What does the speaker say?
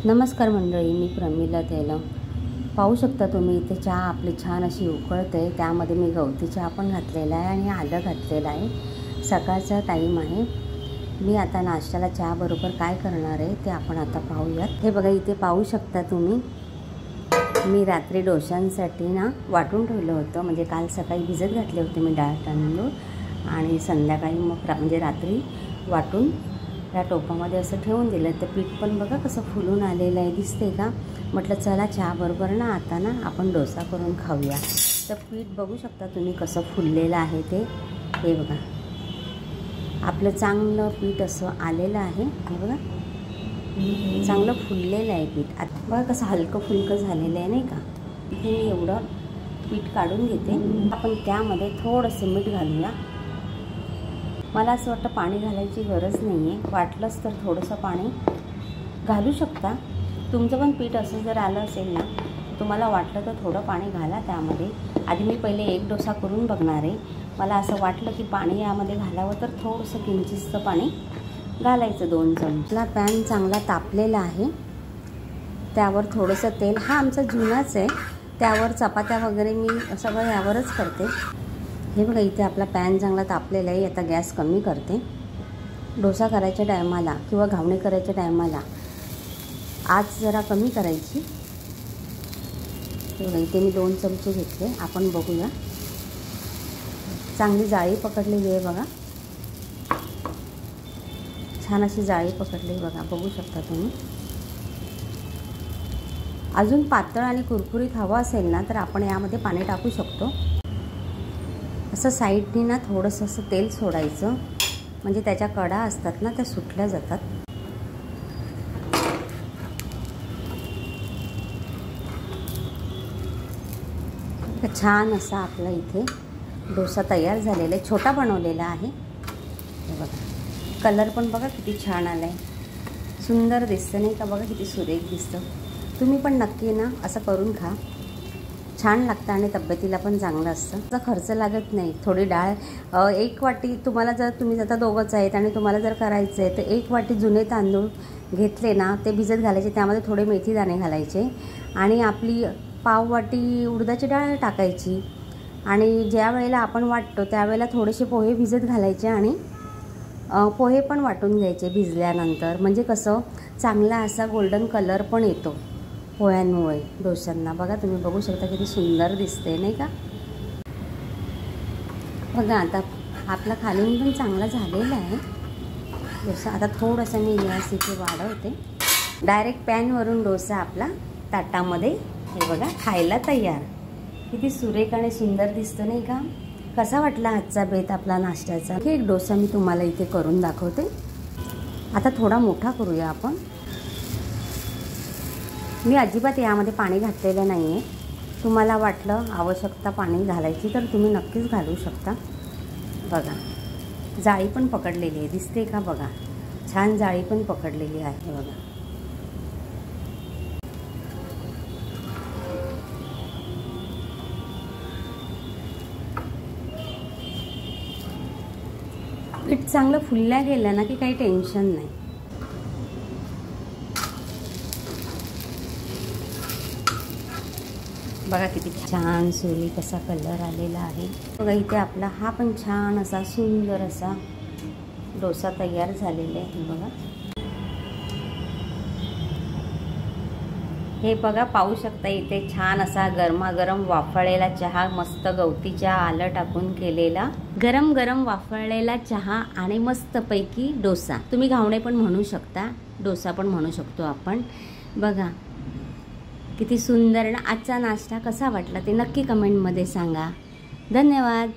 नमस्कार मंडळी, मी प्रमिला तेलंग। पाहू शकता तुम्ही इथे चहा आपली छान अशी उकळते। त्यामध्ये मी गवती चहा पण घातलेला आहे आणि आलं घातलेलं आहे। सकाळचा टाईम आहे। मी आता नाश्त्याला चहा बरोबर काय करणार आहे ते आपण आता पाहूयात। हे बघा, इथे पाहू शकता तुम्ही, मी रात्री डोशांसाठी ना वाटून ठेवलं होतं। म्हणजे काल सकाळी भिजत घातले होते मी डाळ तांदूळ आणि संध्याकाळी मग म्हणजे रात्री वाटून या टोपामध्ये असं ठेवून दिलं। तर पीठ पण बघा कसं फुलून आलेलं आहे, दिसते का? म्हटलं चला चहा बरोबर ना आता ना आपण डोसा करून खाऊया। तर पीठ बघू शकता तुम्ही कसं फुललेलं आहे ते। हे बघा, आपलं चांगलं पीठ असं आलेलं आहे। हे बघा, चांगलं फुललेलं आहे पीठ। आता बघा कसं हलकं फुलकं झालेलं आहे, नाही का? इथे मी एवढं पीठ काढून घेते। आपण त्यामध्ये थोडंसं मीठ घालूया। मला असं वाटतं पाणी घालायची गरज नाही आहे, वाटलंच तर थोडंसं पाणी घालू शकता। तुमचं पण पीठ असं जर आलं असेल ना, तुम्हाला वाटलं तर थोडं पाणी घाला त्यामध्ये। आधी मी पहिले एक डोसा करून बघणार आहे। मला असं वाटलं की पाणी यामध्ये घालावं, तर थोडंसं किंचितचं पाणी घालायचं, 2 चमचे। पॅन चांगला तापलेला आहे, त्यावर थोडंसं तेल, हा आमचा जुनाच आहे, त्यावर चपात्या वगैरे मी सगळं यावरच करते। हे बघा, इथे आपला पॅन चांगला तापलेला आहे। आता गॅस कमी करते। डोसा करायच्या टायमाला किंवा घावणे करायच्या टायमाला आच जरा कमी करायची। हे बघा, इथे मी 2 चमचे घेतले। आपण बघूया, चांगली जाळी पकडलेली आहे बघा, छान अशी जाळी पकडली बघा, बघू शकता तुम्ही। अजून पातळ आणि कुरकुरीत हवा असेल ना तर आपण यामध्ये पाणी टाकू शकतो। असं साईडनी ना थोडंसं असं तेल सोडायचं, म्हणजे त्याच्या कडा असतात ना त्या सुटल्या जातात। छान असा आपला इथे डोसा तयार झालेला आहे। छोटा बनवलेला आहे। हे बघा, कलर पण बघा किती छान आला आहे, सुंदर दिसतं, नाही का? बघा किती सुरेख दिसतं। तुम्ही पण नक्की ना असं करून खा, छान लागतं आणि तब्येतीला पण चांगलं असतं। त्याचा खर्च लागत नाही। थोडी डाळ, 1 वाटी, तुम्हाला जर तुम्ही आता दोघंच आहेत आणि तुम्हाला जर करायचं आहे तर 1 वाटी जुने तांदूळ घेतले ना, ते भिजत घालायचे, त्यामध्ये थोडे मेथी दाणे घालायचे आणि आपली पाव वाटी उडदाची डाळ टाकायची। आणि ज्या वेळेला आपण वाटतो त्यावेळेला थोडेसे पोहे भिजत घालायचे आणि पोहे पण वाटून घ्यायचे भिजल्यानंतर, म्हणजे कसं चांगला असा गोल्डन कलर पण येतो पोह्यांमुळे डोशांना। बघा, तुम्ही बघू शकता किती सुंदर दिसते, नाही का? बघा, आता आपला खालून पण चांगला झालेला आहे डोसा। आता थोडंसं मी गॅस इथे वाढवते। डायरेक्ट पॅनवरून डोसा आपला ताटामध्ये, हे बघा, खायला तयार। किती सुरेख आणि सुंदर दिसतो, नाही का? कसा वाटला आजचा बेत आपला नाश्त्याचा? एक डोसा मी तुम्हाला इथे करून दाखवते। आता थोडा मोठा करूया आपण। मी अजिबात यामध्ये पाणी घातलेलं नाही आहे। तुम्हाला वाटलं आवश्यकता पाणी घालायची तर तुम्ही नक्कीच घालू शकता। बघा, जाळी पण पकडलेली आहे, दिसते का? बघा, छान जाळी पण पकडलेली आहे बघा। पीठ चांगलं फुलल्या गेलं ना की काही टेन्शन नाही। बघा किती छान सुरेख असा कलर आलेला आहे। बघा, इथे आपला हा पण छान असा सुंदर असा डोसा तयार झालेला आहे। बघा, हे बघा, पाहू शकता इथे छान असा गरमागरम वाफळलेला चहा, मस्त गवती चहा, आलं टाकून केलेला गरम गरम वाफळलेला चहा आणि मस्तपैकी डोसा। तुम्ही घावणे पण म्हणू शकता, डोसा पण म्हणू शकतो आपण। बघा किती सुंदर ना। आजचा नाश्ता कसा वाटला ते नक्की कमेंटमध्ये सांगा। धन्यवाद।